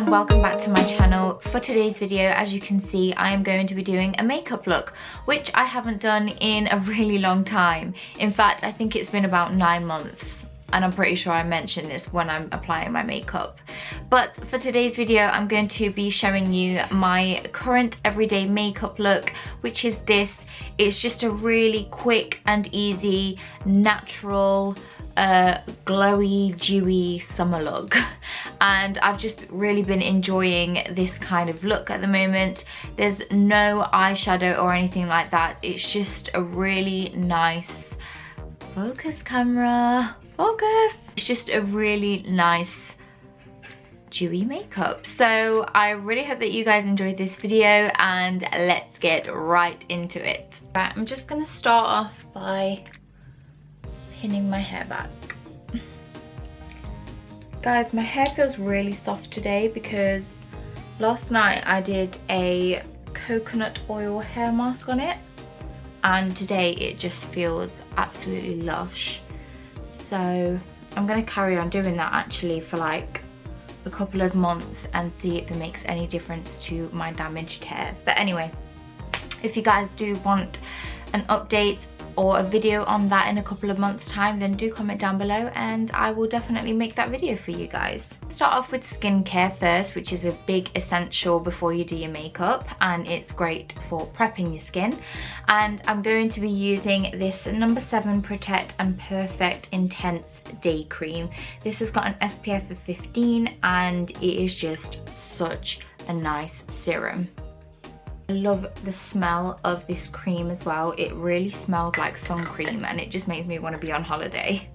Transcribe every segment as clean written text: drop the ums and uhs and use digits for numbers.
and welcome back to my channel. For today's video, as you can see, I am going to be doing a makeup look, which I haven't done in a really long time. In fact, I think it's been about 9 months, and I'm pretty sure I mentioned this when I'm applying my makeup. But for today's video, I'm going to be showing you my current everyday makeup look, which is this. It's just a really quick and easy, natural, glowy, dewy summer look, and I've just really been enjoying this kind of look at the moment. There's no eyeshadow or anything like that. It's just a really nice, focus camera, focus. It's just a really nice dewy makeup. So I really hope that you guys enjoyed this video, and let's get right into it. Right, I'm just gonna start off by pinning my hair back. Guys, my hair feels really soft today because last night I did a coconut oil hair mask on it, and today it just feels absolutely lush. So I'm gonna carry on doing that actually for like a couple of months and see if it makes any difference to my damaged hair. But anyway, if you guys do want an update or a video on that in a couple of months time, then do comment down below and I will definitely make that video for you guys. Start off with skincare first, which is a big essential before you do your makeup, and it's great for prepping your skin. And I'm going to be using this No. 7 Protect and Perfect Intense Day Cream. This has got an SPF of 15 and it is just such a nice serum. I love the smell of this cream as well. It really smells like sun cream and it just makes me want to be on holiday.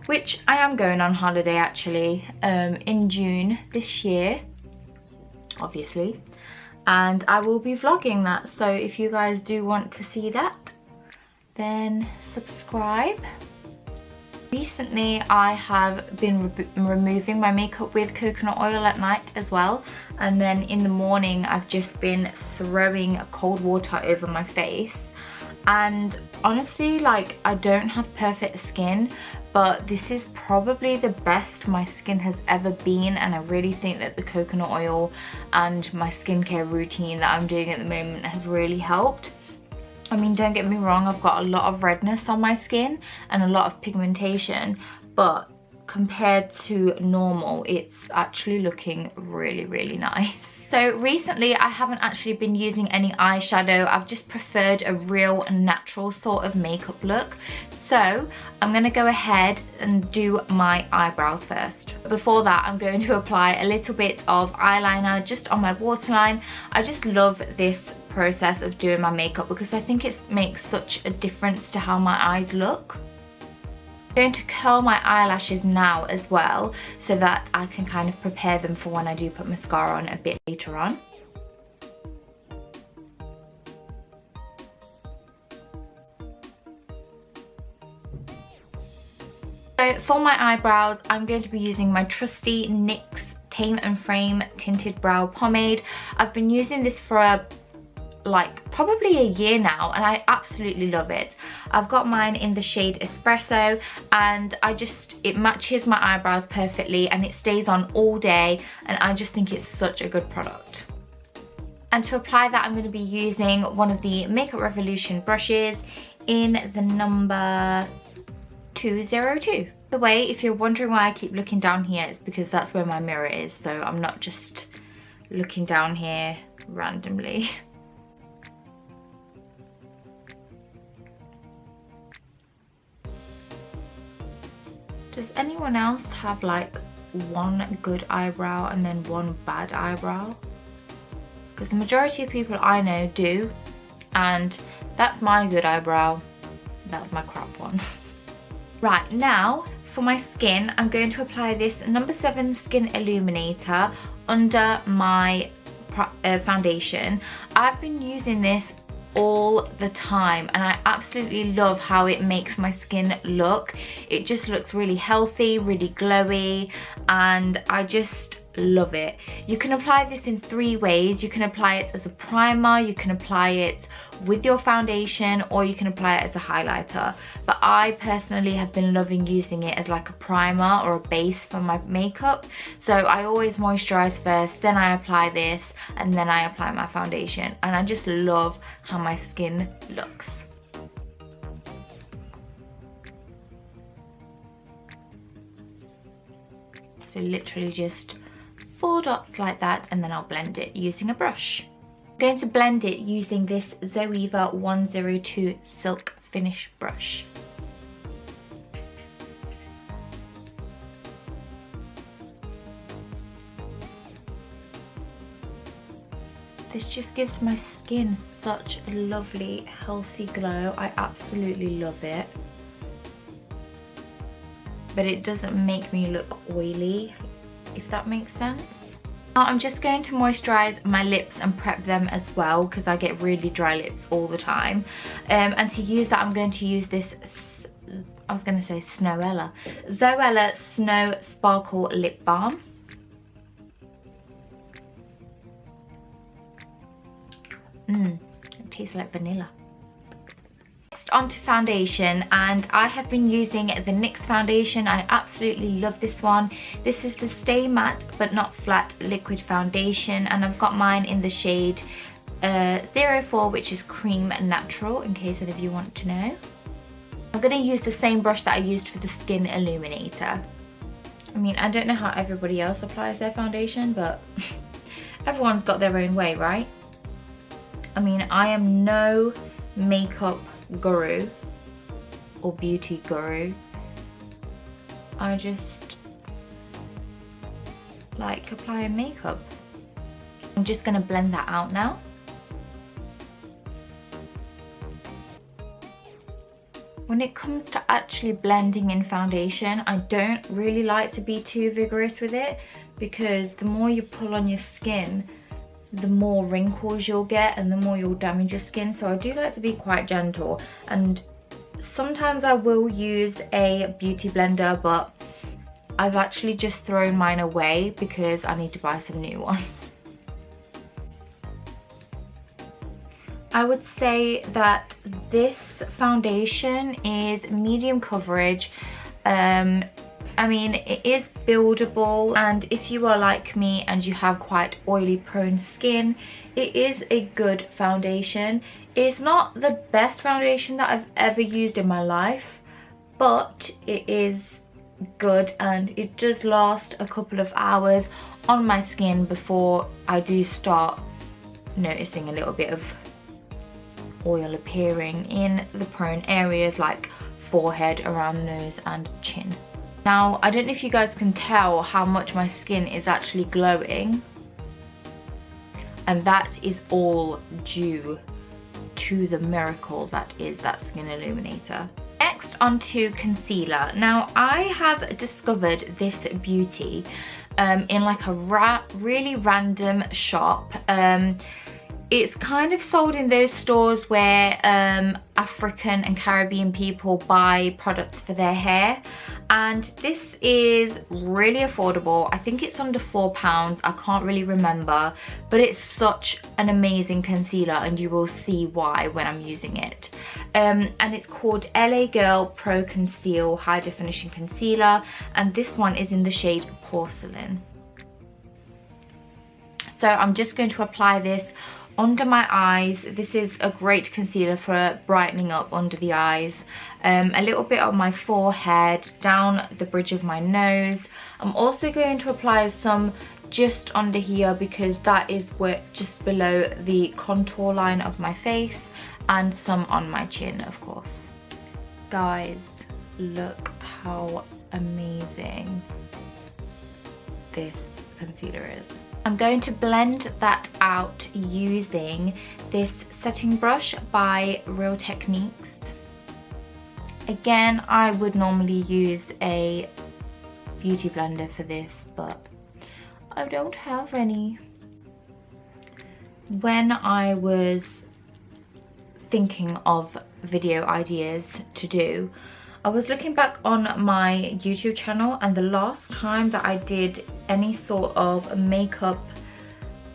Which I am going on holiday actually in June this year, obviously. And I will be vlogging that. So if you guys do want to see that, then subscribe. Recently I have been removing my makeup with coconut oil at night as well, and then in the morning I've just been throwing cold water over my face. And honestly, like, I don't have perfect skin, but this is probably the best my skin has ever been, and I really think that the coconut oil and my skincare routine that I'm doing at the moment has really helped. I mean, don't get me wrong, I've got a lot of redness on my skin and a lot of pigmentation, but compared to normal, it's actually looking really, really nice. So recently I haven't actually been using any eyeshadow. I've just preferred a real natural sort of makeup look. So I'm going to go ahead and do my eyebrows first. Before that, I'm going to apply a little bit of eyeliner just on my waterline. I just love this process of doing my makeup because I think it makes such a difference to how my eyes look. I'm going to curl my eyelashes now as well so that I can kind of prepare them for when I do put mascara on a bit later on. So for my eyebrows, I'm going to be using my trusty NYX Tame and Frame Tinted Brow Pomade. I've been using this for like probably a year now and I absolutely love it. I've got mine in the shade Espresso, and it matches my eyebrows perfectly and it stays on all day, and I just think it's such a good product. And to apply that, I'm going to be using one of the Makeup Revolution brushes in the number 202. By the way, if you're wondering why I keep looking down here, it's because that's where my mirror is, so I'm not just looking down here randomly. Does anyone else have like one good eyebrow and then one bad eyebrow? Because the majority of people I know do, and that's my good eyebrow, that's my crap one. Right, now for my skin, I'm going to apply this No. 7 Skin Illuminator under my foundation. I've been using this all the time and I absolutely love how it makes my skin look. It just looks really healthy, really glowy, and I just love it. You can apply this in 3 ways. You can apply it as a primer, you can apply it with your foundation, or you can apply it as a highlighter. But I personally have been loving using it as like a primer or a base for my makeup. So I always moisturize first, then I apply this, and then I apply my foundation. And I just love how my skin looks. So literally just 4 dots like that, and then I'll blend it using a brush. I'm going to blend it using this Zoeva 102 Silk Finish brush. This just gives my skin such a lovely, healthy glow. I absolutely love it. But it doesn't make me look oily, if that makes sense. Now I'm just going to moisturize my lips and prep them as well, because I get really dry lips all the time. And to use that, I'm going to use this, I was going to say Zoella Snow Sparkle Lip Balm. It tastes like vanilla. Onto foundation, and I have been using the NYX foundation. I absolutely love this one. This is the Stay Matte But Not Flat liquid foundation, and I've got mine in the shade 04, which is Cream Natural, in case any of you want to know. I'm going to use the same brush that I used for the Skin Illuminator. I mean, I don't know how everybody else applies their foundation, but everyone's got their own way, right? I mean, I am no makeup guru or beauty guru. I just like applying makeup. I'm just going to blend that out now. When it comes to actually blending in foundation, I don't really like to be too vigorous with it, because the more you pull on your skin, the more wrinkles you'll get and the more you'll damage your skin. So I do like to be quite gentle, and sometimes I will use a beauty blender, but I've actually just thrown mine away because I need to buy some new ones. I would say that this foundation is medium coverage. I mean, it is buildable, and if you are like me and you have quite oily prone skin, it is a good foundation. It's not the best foundation that I've ever used in my life, but it is good, and it does last a couple of hours on my skin before I do start noticing a little bit of oil appearing in the prone areas like forehead, around the nose and chin. Now, I don't know if you guys can tell how much my skin is actually glowing, and that is all due to the miracle that is that Skin Illuminator. Next, onto concealer. Now, I have discovered this beauty in like a really random shop. It's kind of sold in those stores where African and Caribbean people buy products for their hair, and this is really affordable. I think it's under £4, I can't really remember, but it's such an amazing concealer, and you will see why when I'm using it. And it's called LA Girl Pro Conceal High Definition Concealer, and this one is in the shade Porcelain. So I'm just going to apply this under my eyes. This is a great concealer for brightening up under the eyes. A little bit on my forehead, down the bridge of my nose. I'm also going to apply some just under here, because that is where just below the contour line of my face, and some on my chin, of course. Guys, look how amazing this concealer is. I'm going to blend that out using this setting brush by Real Techniques. Again, I would normally use a beauty blender for this, but I don't have any. When I was thinking of video ideas to do, I was looking back on my YouTube channel, and the last time that I did any sort of makeup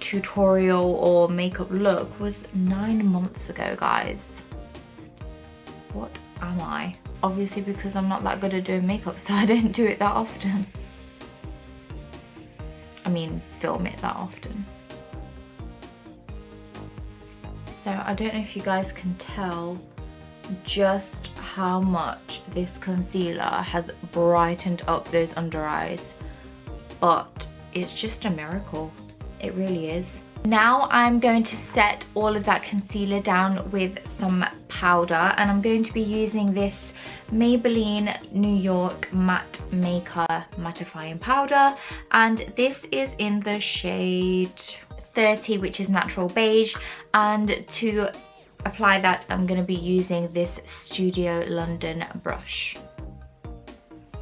tutorial or makeup look was 9 months ago, guys. What am I? Obviously because I'm not that good at doing makeup, so I don't do it that often. I mean, film it that often. So I don't know if you guys can tell just how much this concealer has brightened up those under eyes, but it's just a miracle. It really is. Now I'm going to set all of that concealer down with some powder, and I'm going to be using this Maybelline New York Matte Maker mattifying powder, and this is in the shade 30, which is natural beige. And to apply that, I'm going to be using this Studio London brush.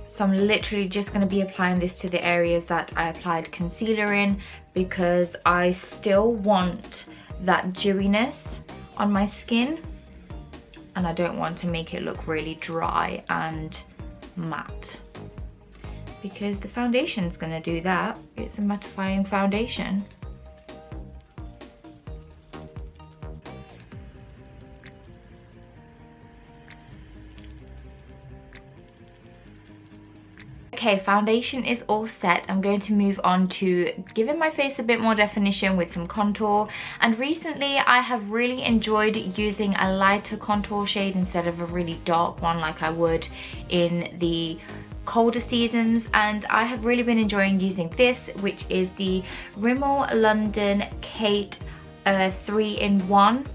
So I'm literally just going to be applying this to the areas that I applied concealer in, because I still want that dewiness on my skin, and I don't want to make it look really dry and matte, because the foundation is going to do that. It's a mattifying foundation. Okay, foundation is all set. I'm going to move on to giving my face a bit more definition with some contour. And recently I have really enjoyed using a lighter contour shade instead of a really dark one like I would in the colder seasons. And I have really been enjoying using this, which is the Rimmel London Kate 3-in-1.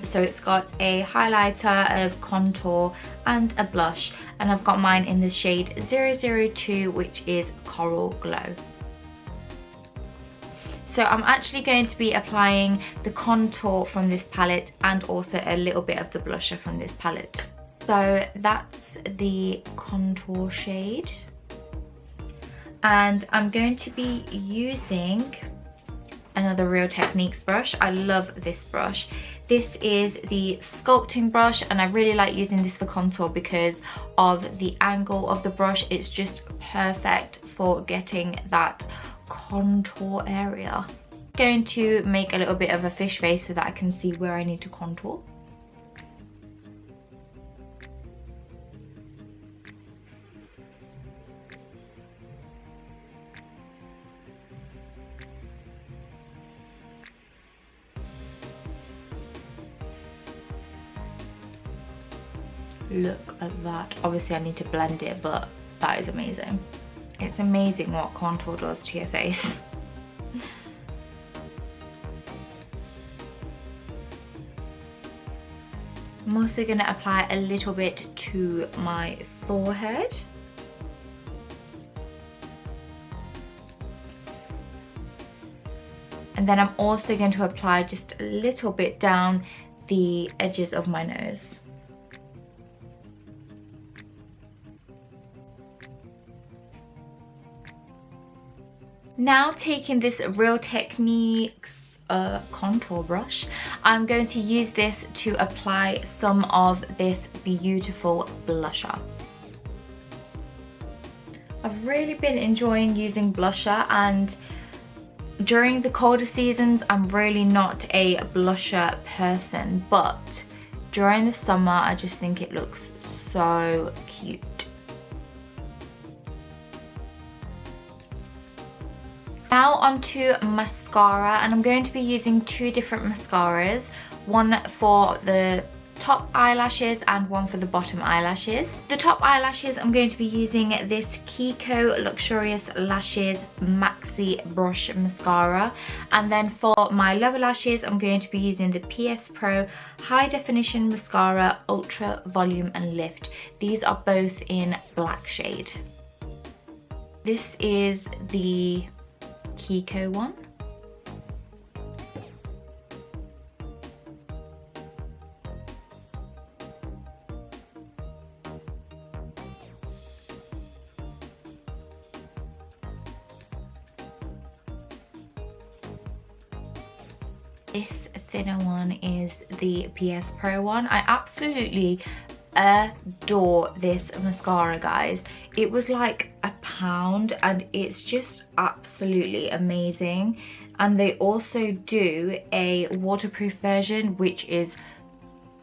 So it's got a highlighter, a contour and a blush, and I've got mine in the shade 002, which is Coral Glow. So I'm actually going to be applying the contour from this palette and also a little bit of the blusher from this palette. So that's the contour shade, and I'm going to be using another Real Techniques brush. I love this brush. This is the sculpting brush, and I really like using this for contour because of the angle of the brush. It's just perfect for getting that contour area. I'm going to make a little bit of a fish face so that I can see where I need to contour. Look at that. Obviously I need to blend it, but that is amazing. It's amazing what contour does to your face. I'm also going to apply a little bit to my forehead. And then I'm also going to apply just a little bit down the edges of my nose. Now taking this Real Techniques contour brush, I'm going to use this to apply some of this beautiful blusher. I've really been enjoying using blusher, and during the colder seasons I'm really not a blusher person, but during the summer I just think it looks so cute. Now onto mascara, and I'm going to be using two different mascaras, one for the top eyelashes and one for the bottom eyelashes. The top eyelashes, I'm going to be using this Kiko Luxurious Lashes Maxi Brush Mascara, and then for my lower lashes I'm going to be using the PS Pro High Definition Mascara Ultra Volume and Lift. These are both in black shade. This is the Kiko one. This thinner one is the PS Pro one. I absolutely adore this mascara, guys. It was like £1 and it's just absolutely amazing. And they also do a waterproof version, which is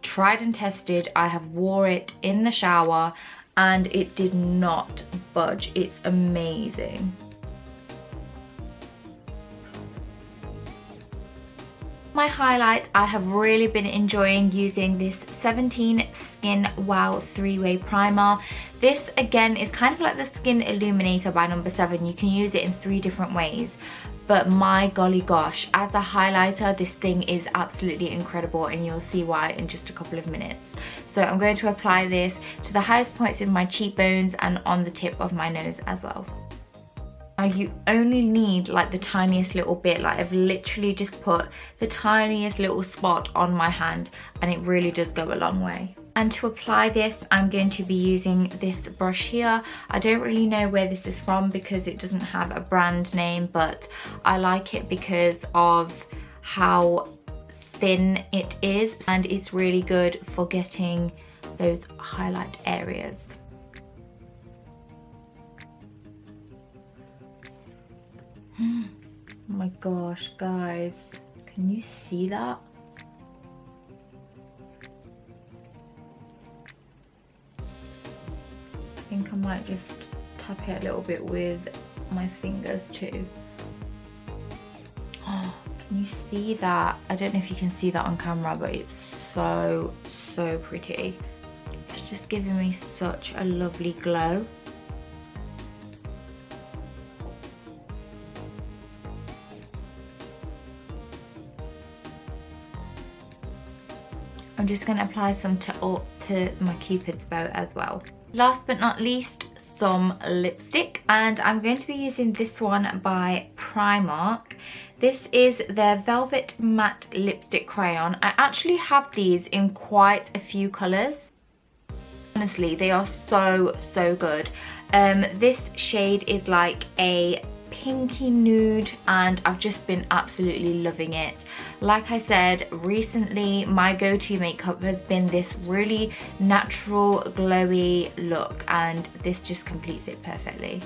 tried and tested. I have wore it in the shower and it did not budge. It's amazing. My highlights, I have really been enjoying using this 17 Skin Wow 3-Way Primer. This again is kind of like the Skin Illuminator by number 7. You can use it in 3 different ways. But my golly gosh, as a highlighter, this thing is absolutely incredible, and you'll see why in just a couple of minutes. So I'm going to apply this to the highest points of my cheekbones and on the tip of my nose as well. Now you only need like the tiniest little bit, like I've literally just put the tiniest little spot on my hand, and it really does go a long way. And to apply this, I'm going to be using this brush here. I don't really know where this is from because it doesn't have a brand name, but I like it because of how thin it is, and it's really good for getting those highlight areas. Oh my gosh, guys, can you see that? I think I might just tap it a little bit with my fingers too. Oh, can you see that? I don't know if you can see that on camera, but it's so pretty. It's just giving me such a lovely glow. I'm just going to apply some to my Cupid's bow as well. Last but not least, some lipstick, and I'm going to be using this one by Primark. This is their Velvet Matte Lipstick Crayon. I actually have these in quite a few colours. Honestly, they are so good. This shade is like a pinky nude, and I've just been absolutely loving it. Like I said, recently my go-to makeup has been this really natural glowy look, and this just completes it perfectly.